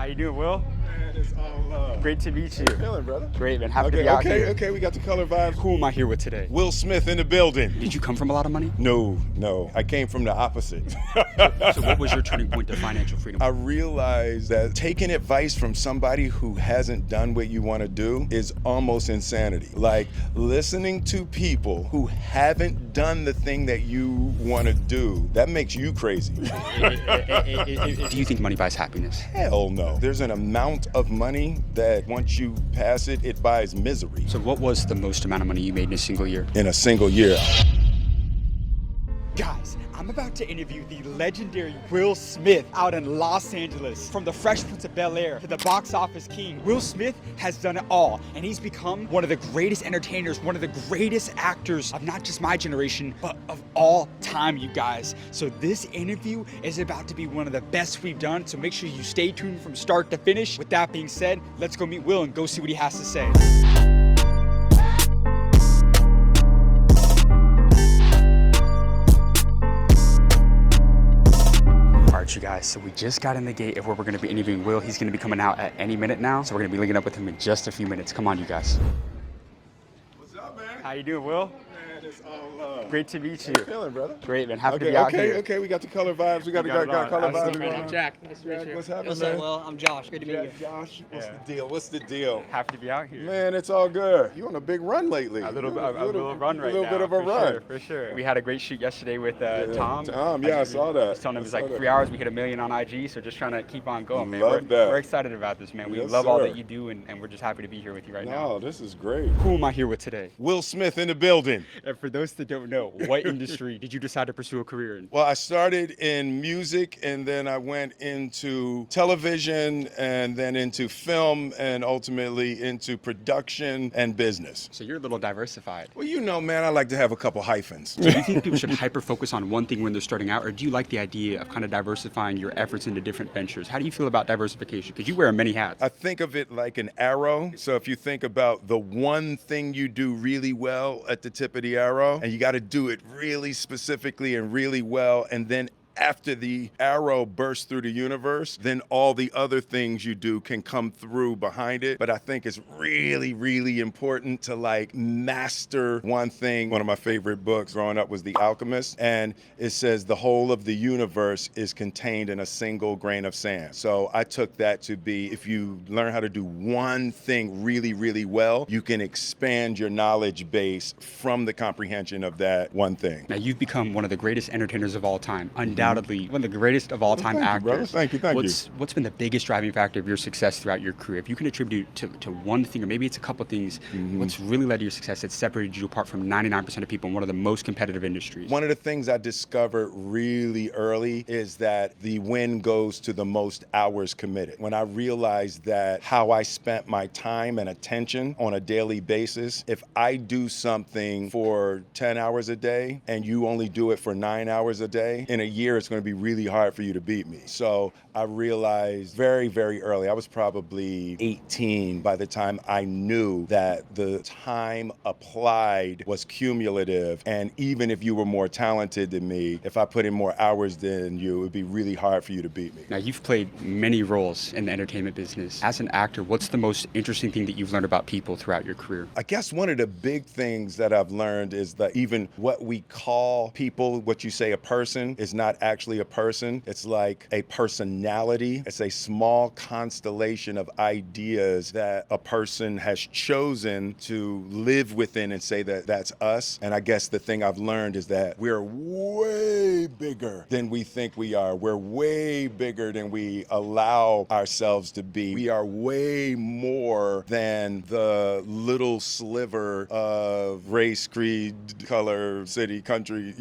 How you doing, Will? Man, it's all love. Great to meet you. How you feeling, brother? Great, man. Happy to be out here. Okay, we got the color vibes. Who am I here with today? Will Smith in the building. Did you come from a lot of money? No. I came from the opposite. So what was your turning point to financial freedom? I realized that taking advice from somebody who hasn't done what you want to do is almost insanity. Like listening to people who haven't done the thing that you want to do, that makes you crazy. Do you think money buys happiness? Hell no. There's an amount of money that once you pass it, it buys misery. So what was the most amount of money you made in a single year? In a single year. Guys, I'm about to interview the legendary Will Smith out in Los Angeles. From the Fresh Prince of Bel-Air to the box office king, Will Smith has done it all, and he's become one of the greatest entertainers, one of the greatest actors of not just my generation, but of all time, you guys. So this interview is about to be one of the best we've done, so make sure you stay tuned from start to finish. With that being said, let's go meet Will and go see what he has to say. You guys, so we just got in the gate of where we're going to be interviewing Will. He's going to be coming out at any minute now, so we're going to be linking up with him in just a few minutes. Come on, you guys. What's up, man? How you doing, Will? Man, it's all love. Great to meet you. How you feeling, brother? Great, man. Happy to be out here. Okay, we got the color vibes. We got got it color on. vibes. Absolutely, going man. on. I'm Jack. Nice to meet you. What's happening, What's man? up, Will? I'm Josh. Good to meet you. Josh, what's Yeah. the deal? What's the deal? Happy to be out here. Man, it's all good. You on a big run lately. A little run right A little now. bit of a for run. Sure, for sure. We had a great shoot yesterday with Tom. Yeah, I saw that. I was telling him it was I like saw 3 hours. We hit 1 million on IG, so just trying to keep on going, man. Love that. We're excited about this, man. We Yes, love all sir. that you do, and we're just happy to be here with you right No, now. this is great. Who am I here with today? Will Smith in the building. And for those that don't know, what industry did you decide to pursue a career in? Well, I started in music and then I went into television and then into film and ultimately into production and business. So you're a little diversified. Well, you know, man, I like to have a couple hyphens. Do you think people should hyper focus on one thing when they're starting out, or do you like the idea of kind of diversifying your efforts into different ventures? How do you feel about diversification? Because you wear many hats. I think of it like an arrow. So if you think about the one thing you do really well at the tip of the arrow, and you got to do it really specifically and really well, and then after the arrow bursts through the universe, then all the other things you do can come through behind it. But I think it's really, really important to like master one thing. One of my favorite books growing up was The Alchemist, and it says the whole of the universe is contained in a single grain of sand. So I took that to be, if you learn how to do one thing really, really well, you can expand your knowledge base from the comprehension of that one thing. Now, you've become one of the greatest entertainers of all time, undoubtedly one of the greatest of all time Thank you, actors. brother. Thank you. What's been the biggest driving factor of your success throughout your career? If you can attribute to one thing, or maybe it's a couple things, what's really led to your success that separated you apart from 99% of people in one of the most competitive industries? One of the things I discovered really early is that the win goes to the most hours committed. When I realized that how I spent my time and attention on a daily basis, if I do something for 10 hours a day and you only do it for 9 hours a day, in a year it's going to be really hard for you to beat me. So I realized very, very early, I was probably 18 by the time I knew that the time applied was cumulative. And even if you were more talented than me, if I put in more hours than you, it would be really hard for you to beat me. Now, you've played many roles in the entertainment business. As an actor, what's the most interesting thing that you've learned about people throughout your career? I guess one of the big things that I've learned is that even what we call people, what you say a person, is not actually a person. It's like a personality. It's a small constellation of ideas that a person has chosen to live within and say that that's us. And I guess the thing I've learned is that we're way bigger than we think we are. We're way bigger than we allow ourselves to be. We are way more than the little sliver of race, creed, color, city, country,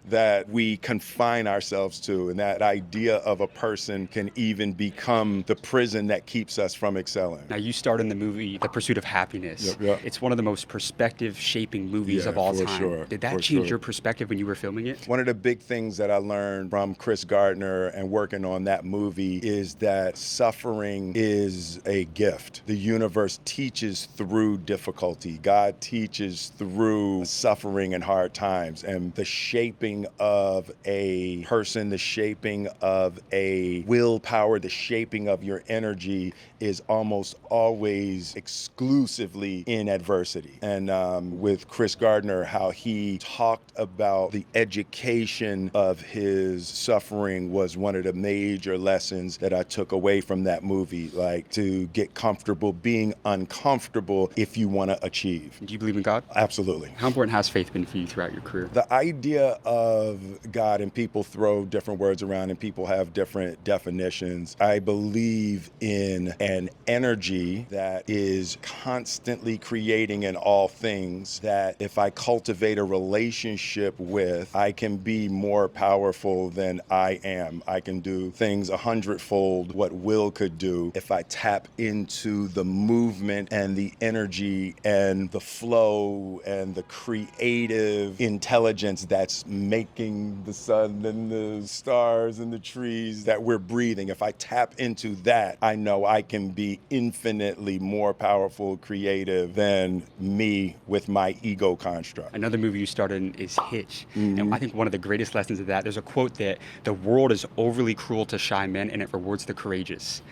that we confine ourselves to. And that idea of a person can even become the prison that keeps us from excelling. Now, you starred in the movie The Pursuit of Happiness. Yep. It's one of the most perspective-shaping movies Yeah, of all for time. sure, Did that for change sure. your perspective when you were filming it? One of the big things that I learned from Chris Gardner and working on that movie is that suffering is a gift. The universe teaches through difficulty. God teaches through suffering and hard times. And the shaping of a person, the shaping of a willpower, the shaping of your energy is almost always exclusively in adversity. And with Chris Gardner, how he talked about the education of his suffering was one of the major lessons that I took away from that movie, like to get comfortable being uncomfortable if you want to achieve. Do you believe in God? Absolutely. How important has faith been for you throughout your career? The idea of God, and people throw different words around and people have different definitions. I believe in an energy that is constantly creating in all things, that if I cultivate a relationship with, I can be more powerful than I am. I can do things 100-fold what Will could do if I tap into the movement and the energy and the flow and the creative intelligence that's making the sun and the stars and the trees that we're breathing. If I tap into that, I know I can be infinitely more powerful, creative than me with my ego construct. Another movie you starred in is Hitch. And I think one of the greatest lessons of that, there's a quote that the world is overly cruel to shy men and it rewards the courageous.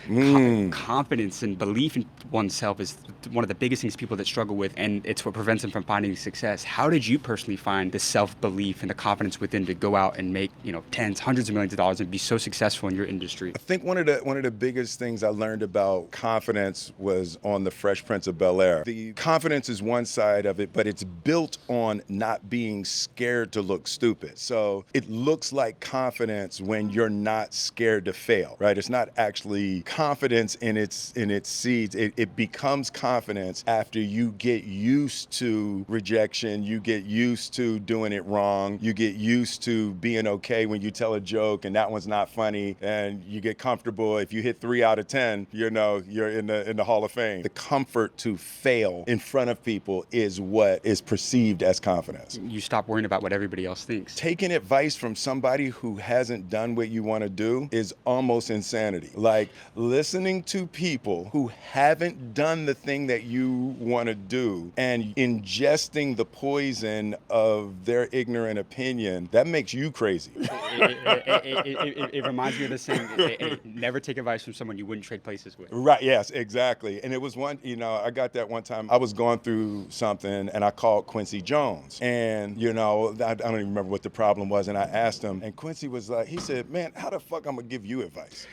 Confidence and belief in oneself is one of the biggest things people that struggle with, and it's what prevents them from finding success. How did you personally find the self-belief and the confidence within to go out and make, tens, hundreds of millions of dollars and be so successful in your industry? I think one of the biggest things I learned about confidence was on The Fresh Prince of Bel-Air. The confidence is one side of it, but it's built on not being scared to look stupid. So it looks like confidence when you're not scared to fail, right? It's not actually confidence in its seeds. It becomes confidence after you get used to rejection, you get used to doing it wrong, you get used to being okay when you tell a joke and that one's not funny, and you get comfortable if you hit 3 out of 10, you're in the Hall of Fame. The comfort to fail in front of people is what is perceived as confidence. You stop worrying about what everybody else thinks. Taking advice from somebody who hasn't done what you want to do is almost insanity. Like listening to people who haven't done the thing that you want to do and ingesting the poison of their ignorant opinion, that makes you crazy. It reminds me of the saying, never take advice from someone you wouldn't trade places with. Right, yes, exactly. And it was one, I got that one time. I was going through something and I called Quincy Jones. And, I don't even remember what the problem was. And I asked him, and Quincy was like, he said, man, how the fuck I'm gonna give you advice?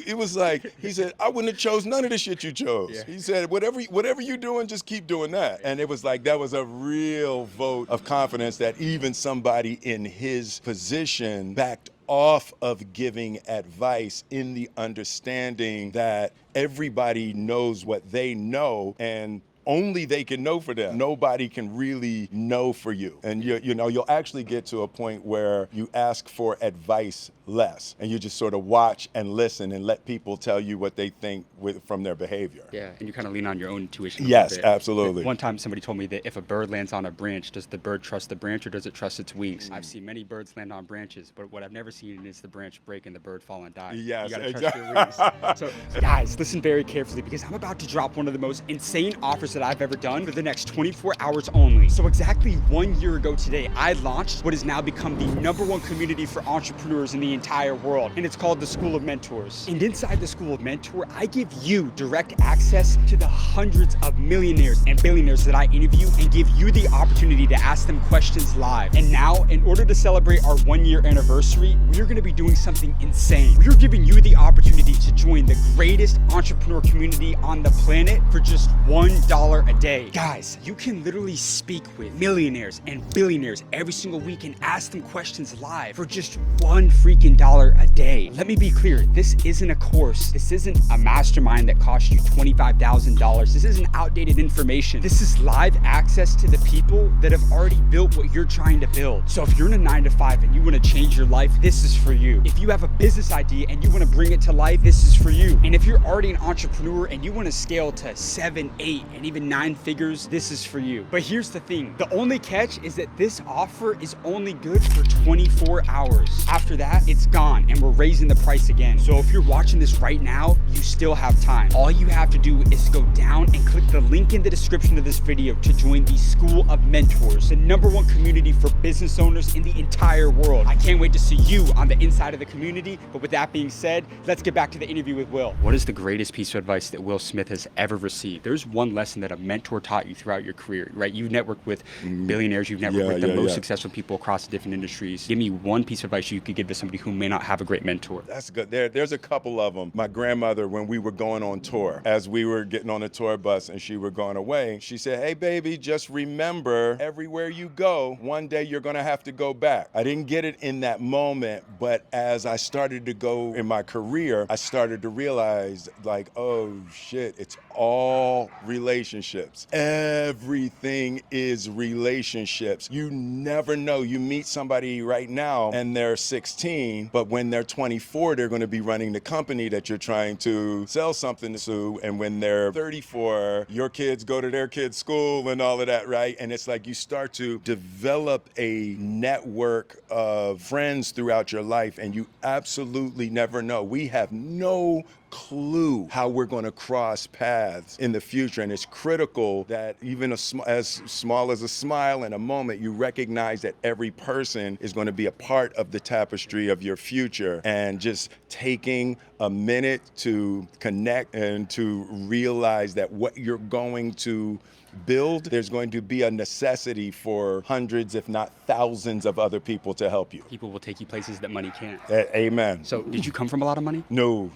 He was like, he said, I wouldn't have chose none of the shit you chose. Yeah. He said, whatever you're doing, just keep doing that. And it was like, that was a real vote of confidence that even somebody in his position backed off of giving advice in the understanding that everybody knows what they know and only they can know for them. Nobody can really know for you. And you'll actually get to a point where you ask for advice less and you just sort of watch and listen and let people tell you what they think from their behavior. Yeah, and you kind of lean on your own intuition. Yes, absolutely. One time somebody told me that if a bird lands on a branch, does the bird trust the branch or does it trust its wings? I've seen many birds land on branches, but what I've never seen is the branch break and the bird fall and die. Yes, you gotta trust your wings. So guys, listen very carefully because I'm about to drop one of the most insane offers that I've ever done for the next 24 hours only. So exactly 1 year ago today, I launched what has now become the #1 community for entrepreneurs in the entire world, and it's called the School of Mentors. And inside the School of Mentor, I give you direct access to the hundreds of millionaires and billionaires that I interview and give you the opportunity to ask them questions live. And now, in order to celebrate our 1 year anniversary, we're gonna be doing something insane. We're giving you the opportunity to join the greatest entrepreneur community on the planet for just $1 a day. Guys, you can literally speak with millionaires and billionaires every single week and ask them questions live for just $1 freaking a day. Let me be clear, this isn't a course. This isn't a mastermind that costs you $25,000. This isn't outdated information. This is live access to the people that have already built what you're trying to build. So if you're in a 9-to-5 and you want to change your life, this is for you. If you have a business idea and you want to bring it to life, this is for you. And if you're already an entrepreneur and you want to scale to 7, 8, and even 9 figures, this is for you. But here's the thing. The only catch is that this offer is only good for 24 hours. After that, it's it's gone and we're raising the price again. So if you're watching this right now, you still have time. All you have to do is go down and click the link in the description of this video to join the School of Mentors, the #1 community for business owners in the entire world. I can't wait to see you on the inside of the community. But with that being said, let's get back to the interview with Will. What is the greatest piece of advice that Will Smith has ever received? There's one lesson that a mentor taught you throughout your career, right? You've networked with billionaires, you've networked with the most successful people across different industries. Give me one piece of advice you could give to somebody who may not have a great mentor. That's good. There's a couple of them. My grandmother, when we were going on tour, as we were getting on the tour bus and she were going away, she said, "Hey baby, just remember, everywhere you go, one day you're gonna have to go back." I didn't get it in that moment, but as I started to go in my career, I started to realize, like, oh shit, it's all relationships. Everything is relationships. You never know. You meet somebody right now and they're 16, but when they're 24, they're going to be running the company that you're trying to sell something to. And when they're 34, your kids go to their kids' school and all of that, right? And it's like you start to develop a network of friends throughout your life, and you absolutely never know. We have no clue how we're going to cross paths in the future, and it's critical that even as small as a smile in a moment, you recognize that every person is going to be a part of the tapestry of your future, and just taking a minute to connect and to realize that what you're going to build, there's going to be a necessity for hundreds, if not thousands, of other people to help you. People will take you places that money can't. Amen. So did you come from a lot of money? No.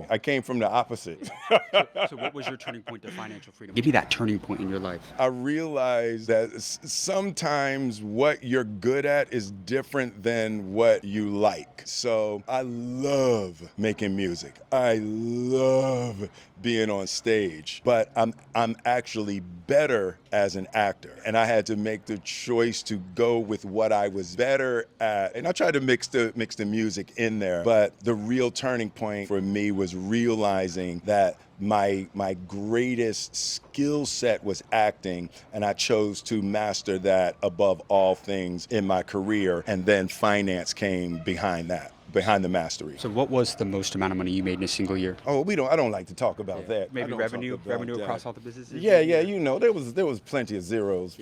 I came from the opposite. So what was your turning point to financial freedom? Give me that turning point in your life. I realized that sometimes what you're good at is different than what you like. So I love making music. I love being on stage, but I'm actually better as an actor. And I had to make the choice to go with what I was better at. And I tried to mix the music in there. But the real turning point for me was realizing that my greatest skill set was acting, and I chose to master that above all things in my career. And then finance came behind that, behind the mastery. So what was the most amount of money you made in a single year? Oh, I don't like to talk about that. Maybe revenue across all the businesses? Yeah, you know, there was plenty of zeros,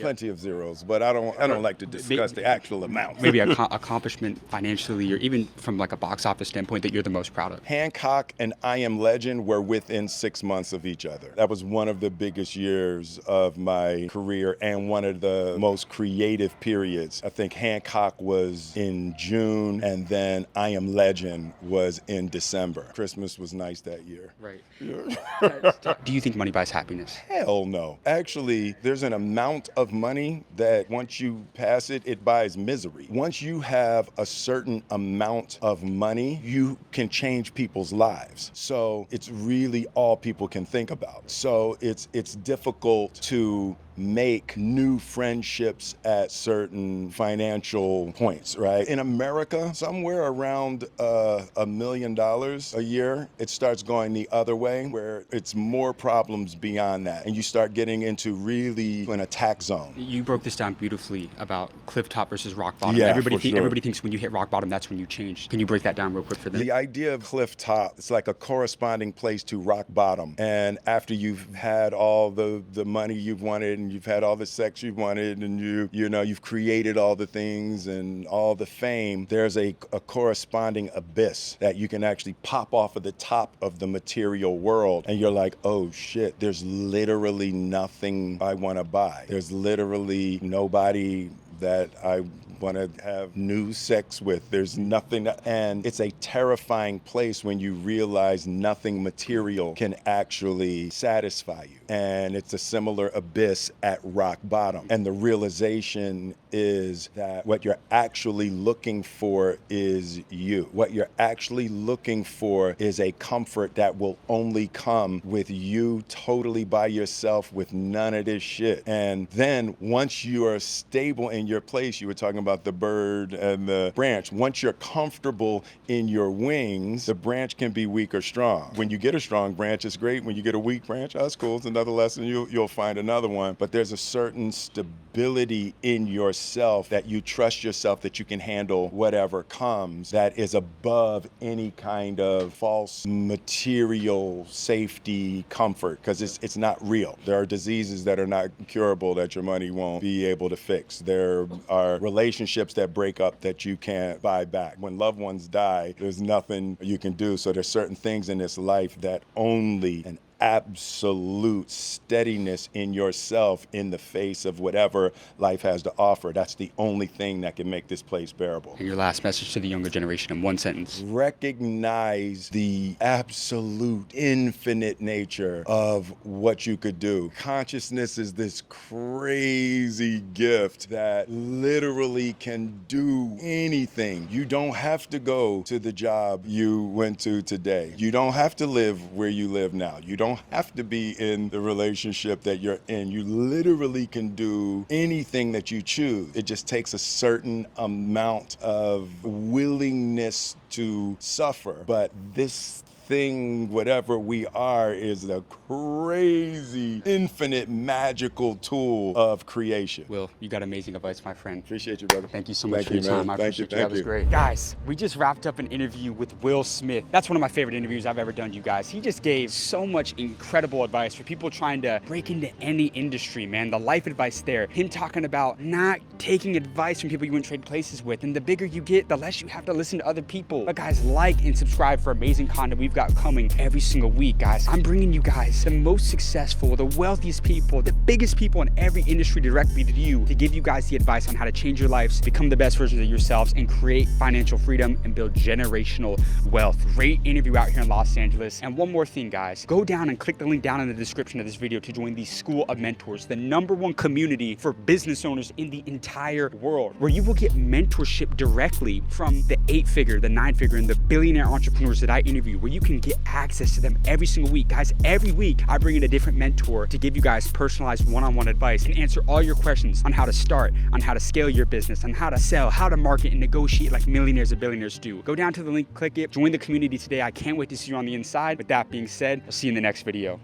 but I don't like to discuss the actual amount. Maybe accomplishment financially, or even from like a box office standpoint, that you're the most proud of. Hancock and I Am Legend were within 6 months of each other. That was one of the biggest years of my career and one of the most creative periods. I think Hancock was in June, and then I Am Legend was in December. Christmas was nice that year. Right. Yeah. Do you think money buys happiness? Hell no. Actually, there's an amount of money that once you pass it, it buys misery. Once you have a certain amount of money, you can change people's lives. So it's really all people can think about. So it's difficult to make new friendships at certain financial points, right? In America, somewhere around $1 million a year, it starts going the other way, where it's more problems beyond that. And you start getting into really an attack zone. You broke this down beautifully about cliff top versus rock bottom. Yeah, everybody thinks when you hit rock bottom, that's when you change. Can you break that down real quick for them? The idea of cliff top, it's like a corresponding place to rock bottom. And after you've had all the money you've wanted, and you've had all the sex you wanted, and you've created all the things and all the fame, there's a corresponding abyss that you can actually pop off of the top of the material world, and you're like, oh shit, there's literally nothing I want to buy. There's literally nobody that I want to have new sex with. There's nothing, and it's a terrifying place when you realize nothing material can actually satisfy you. And it's a similar abyss at rock bottom. And the realization is that what you're actually looking for is you. What you're actually looking for is a comfort that will only come with you totally by yourself, with none of this shit. And then once you are stable in your place, you were talking about the bird and the branch. Once you're comfortable in your wings, the branch can be weak or strong. When you get a strong branch, it's great. When you get a weak branch, that's cool. It's another lesson. You'll find another one. But there's a certain stability ability in yourself that you trust yourself, that you can handle whatever comes, that is above any kind of false material safety comfort, because it's not real. There are diseases that are not curable that your money won't be able to fix. There are relationships that break up that you can't buy back. When loved ones die, there's nothing you can do. So there's certain things in this life that only an absolute steadiness in yourself in the face of whatever life has to offer. That's the only thing that can make this place bearable. And your last message to the younger generation in one sentence. Recognize the absolute infinite nature of what you could do. Consciousness is this crazy gift that literally can do anything. You don't have to go to the job you went to today. You don't have to live where you live now. You don't have to be in the relationship that you're in. You literally can do anything that you choose. It just takes a certain amount of willingness to suffer. But this thing, whatever we are, is a crazy, infinite, magical tool of creation. Will, you got amazing advice, my friend. Appreciate you, brother. Thank you so much Thank for your you, man. time. I Thank appreciate you. you. Thank That was you. great. Guys, we just wrapped up an interview with Will Smith. That's one of my favorite interviews I've ever done, you guys. He just gave so much incredible advice for people trying to break into any industry, man. The life advice there. Him talking about not taking advice from people you wouldn't trade places with. And the bigger you get, the less you have to listen to other people. But guys, like and subscribe for amazing content we've got coming every single week, guys. I'm bringing you guys the most successful, the wealthiest people, the biggest people in every industry directly to you, to give you guys the advice on how to change your lives, become the best versions of yourselves, and create financial freedom and build generational wealth. Great interview out here in Los Angeles. And one more thing, guys, go down and click the link down in the description of this video to join the School of Mentors, the #1 community for business owners in the entire world, where you will get mentorship directly from the 8-figure, the 9-figure, and the billionaire entrepreneurs that I interview, where you can get access to them every single week. Guys, every week I bring in a different mentor to give you guys personalized one-on-one advice and answer all your questions on how to start, on how to scale your business, on how to sell, how to market and negotiate like millionaires and billionaires do. Go down to the link, click it, join the community today. I can't wait to see you on the inside. With that being said, I'll see you in the next video.